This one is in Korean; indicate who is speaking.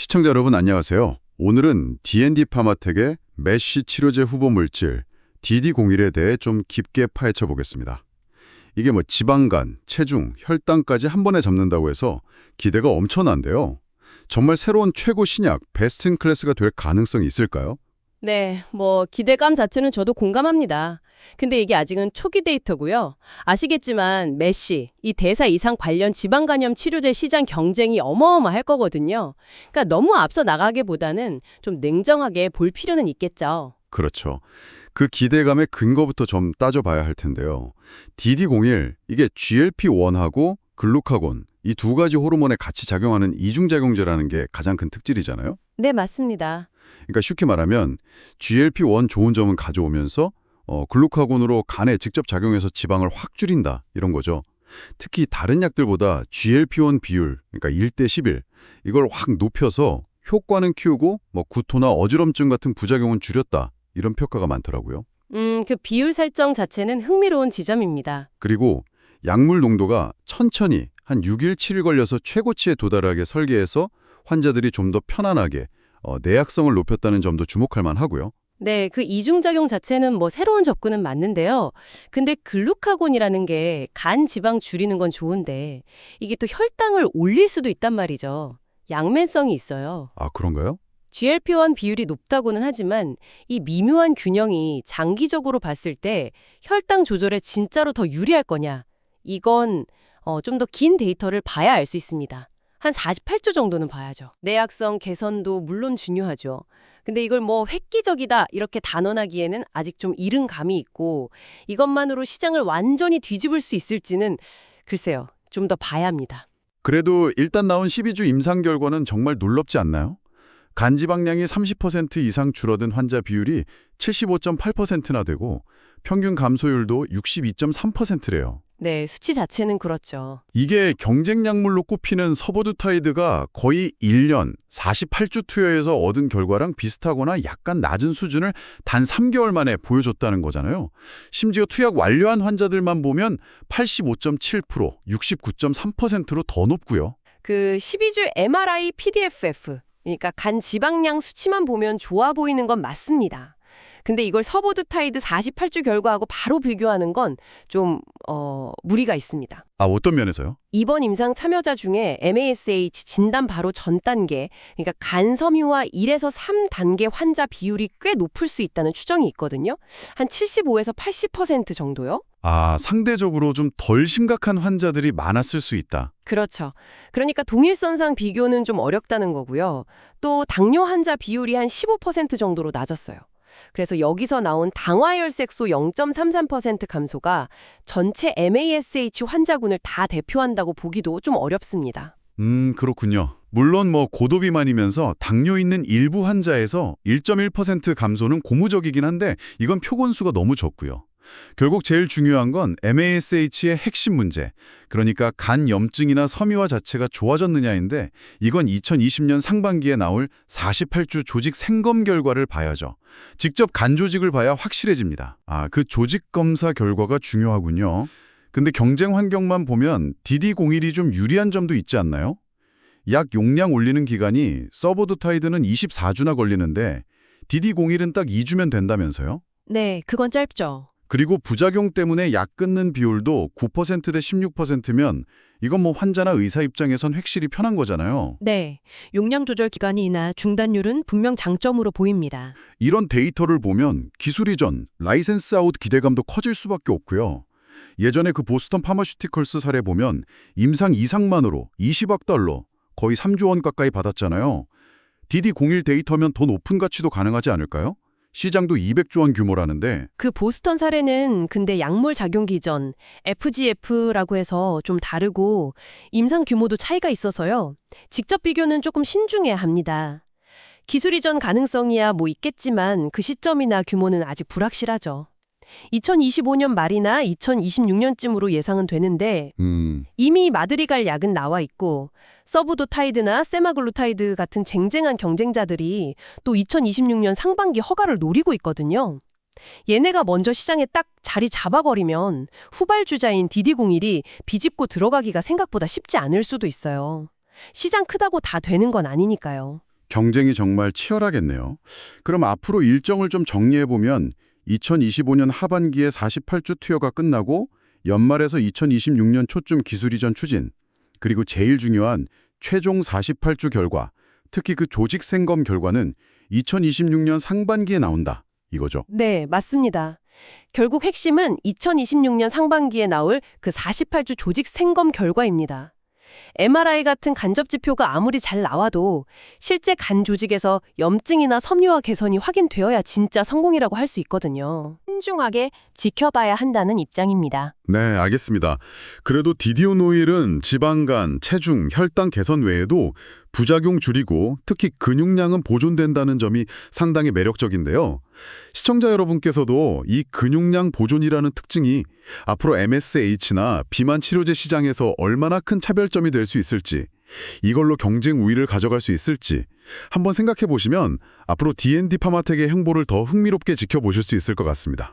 Speaker 1: 시청자 여러분 안녕하세요. 오늘은 D&D 파마텍의 메쉬 치료제 후보 물질 DD01에 대해 좀 깊게 파헤쳐 보겠습니다. 이게 지방간, 체중, 혈당까지 한 번에 잡는다고 해서 기대가 엄청난데요. 정말 새로운 최고 신약, 베스트 인 클래스가 될 가능성이 있을까요?
Speaker 2: 네, 기대감 자체는 저도 공감합니다. 근데 이게 아직은 초기 데이터고요. 아시겠지만 메쉬, 이 대사 이상 관련 지방간염 치료제 시장 경쟁이 어마어마할 거거든요. 그러니까 너무 앞서 나가기보다는 좀 냉정하게 볼 필요는 있겠죠.
Speaker 1: 그렇죠. 그 기대감의 근거부터 좀 따져봐야 할 텐데요. DD01, 이게 GLP-1하고 글루카곤, 이 두 가지 호르몬에 같이 작용하는 이중작용제라는 게 가장 큰 특질이잖아요.
Speaker 2: 네, 맞습니다.
Speaker 1: 그러니까 쉽게 말하면 GLP-1 좋은 점은 가져오면서 글루카곤으로 간에 직접 작용해서 지방을 확 줄인다 이런 거죠. 특히 다른 약들보다 GLP-1 비율, 그러니까 1대 11, 이걸 확 높여서 효과는 키우고 구토나 어지럼증 같은 부작용은 줄였다 이런 평가가 많더라고요.
Speaker 2: 그 비율 설정 자체는 흥미로운 지점입니다.
Speaker 1: 그리고 약물 농도가 천천히 한 6일, 7일 걸려서 최고치에 도달하게 설계해서 환자들이 좀 더 편안하게 내약성을 높였다는 점도 주목할 만하고요.
Speaker 2: 네, 그 이중작용 자체는 새로운 접근은 맞는데요. 근데 글루카곤이라는 게 간 지방 줄이는 건 좋은데 이게 또 혈당을 올릴 수도 있단 말이죠. 양면성이 있어요.
Speaker 1: 아, 그런가요?
Speaker 2: GLP-1 비율이 높다고는 하지만 이 미묘한 균형이 장기적으로 봤을 때 혈당 조절에 진짜로 더 유리할 거냐? 이건 좀 더 긴 데이터를 봐야 알 수 있습니다. 한 48주 정도는 봐야죠. 내약성 개선도 물론 중요하죠. 근데 이걸 획기적이다 이렇게 단언하기에는 아직 좀 이른 감이 있고 이것만으로 시장을 완전히 뒤집을 수 있을지는 글쎄요. 좀 더 봐야 합니다.
Speaker 1: 그래도 일단 나온 12주 임상 결과는 정말 놀랍지 않나요? 간지방량이 30% 이상 줄어든 환자 비율이 75.8%나 되고 평균 감소율도 62.3%래요.
Speaker 2: 네, 수치 자체는 그렇죠.
Speaker 1: 이게 경쟁 약물로 꼽히는 서보두타이드가 거의 1년 48주 투여해서 얻은 결과랑 비슷하거나 약간 낮은 수준을 단 3개월 만에 보여줬다는 거잖아요. 심지어 투약 완료한 환자들만 보면 85.7%, 69.3%로 더 높고요.
Speaker 2: 그 12주 MRI PDFF, 그러니까 간 지방량 수치만 보면 좋아 보이는 건 맞습니다. 근데 이걸 서보두타이드 48주 결과하고 바로 비교하는 건 좀 무리가 있습니다.
Speaker 1: 아, 어떤 면에서요?
Speaker 2: 이번 임상 참여자 중에 MASH 진단 바로 전 단계, 그러니까 간 섬유화 1에서 3단계 환자 비율이 꽤 높을 수 있다는 추정이 있거든요. 한 75에서 80% 정도요?
Speaker 1: 아, 상대적으로 좀 덜 심각한 환자들이 많았을 수 있다.
Speaker 2: 그렇죠. 그러니까 동일선상 비교는 좀 어렵다는 거고요. 또 당뇨 환자 비율이 한 15% 정도로 낮았어요. 그래서 여기서 나온 당화혈색소 0.33% 감소가 전체 MASH 환자군을 다 대표한다고 보기도 좀 어렵습니다.
Speaker 1: 그렇군요. 물론 고도비만이면서 당뇨 있는 일부 환자에서 1.1% 감소는 고무적이긴 한데 이건 표본수가 너무 적고요. 결국 제일 중요한 건 MASH의 핵심 문제, 그러니까 간 염증이나 섬유화 자체가 좋아졌느냐인데 이건 2020년 상반기에 나올 48주 조직 생검 결과를 봐야죠. 직접 간 조직을 봐야 확실해집니다. 아, 그 조직 검사 결과가 중요하군요. 근데 경쟁 환경만 보면 DD01이 좀 유리한 점도 있지 않나요? 약 용량 올리는 기간이 서보두타이드는 24주나 걸리는데 DD01은 딱 2주면 된다면서요?
Speaker 2: 네, 그건 짧죠.
Speaker 1: 그리고 부작용 때문에 약 끊는 비율도 9%대 16%면 이건 환자나 의사 입장에선 확실히 편한 거잖아요.
Speaker 2: 네, 용량 조절 기간이나 중단율은 분명 장점으로 보입니다.
Speaker 1: 이런 데이터를 보면 기술 이전, 라이센스 아웃 기대감도 커질 수밖에 없고요. 예전에 그 보스턴 파마슈티컬스 사례 보면 임상 이상만으로 20억 달러, 거의 3조 원 가까이 받았잖아요. DD01 데이터면 더 높은 가치도 가능하지 않을까요? 시장도 200조 원 규모라는데.
Speaker 2: 그 보스턴 사례는 근데 약물 작용 기전, FGF라고 해서 좀 다르고 임상 규모도 차이가 있어서요. 직접 비교는 조금 신중해야 합니다. 기술 이전 가능성이야 있겠지만 그 시점이나 규모는 아직 불확실하죠. 2025년 말이나 2026년쯤으로 예상은 되는데 이미 마드리갈 약은 나와 있고 서부도타이드나 세마글루타이드 같은 쟁쟁한 경쟁자들이 또 2026년 상반기 허가를 노리고 있거든요. 얘네가 먼저 시장에 딱 자리 잡아버리면 후발주자인 DD01이 비집고 들어가기가 생각보다 쉽지 않을 수도 있어요. 시장 크다고 다 되는 건 아니니까요.
Speaker 1: 경쟁이 정말 치열하겠네요. 그럼 앞으로 일정을 좀 정리해보면 2025년 하반기에 48주 투여가 끝나고 연말에서 2026년 초쯤 기술 이전 추진, 그리고 제일 중요한 최종 48주 결과, 특히 그 조직 생검 결과는 2026년 상반기에 나온다. 이거죠.
Speaker 2: 네, 맞습니다. 결국 핵심은 2026년 상반기에 나올 그 48주 조직 생검 결과입니다. MRI 같은 간접 지표가 아무리 잘 나와도 실제 간 조직에서 염증이나 섬유화 개선이 확인되어야 진짜 성공이라고 할 수 있거든요. 신중하게 지켜봐야 한다는 입장입니다.
Speaker 1: 네, 알겠습니다. 그래도 디디오 노일은 지방간, 체중, 혈당 개선 외에도 부작용 줄이고 특히 근육량은 보존된다는 점이 상당히 매력적인데요. 시청자 여러분께서도 이 근육량 보존이라는 특징이 앞으로 MSH나 비만 치료제 시장에서 얼마나 큰 차별점이 될 수 있을지, 이걸로 경쟁 우위를 가져갈 수 있을지 한번 생각해 보시면 앞으로 D&D 파마텍의 행보를 더 흥미롭게 지켜보실 수 있을 것 같습니다.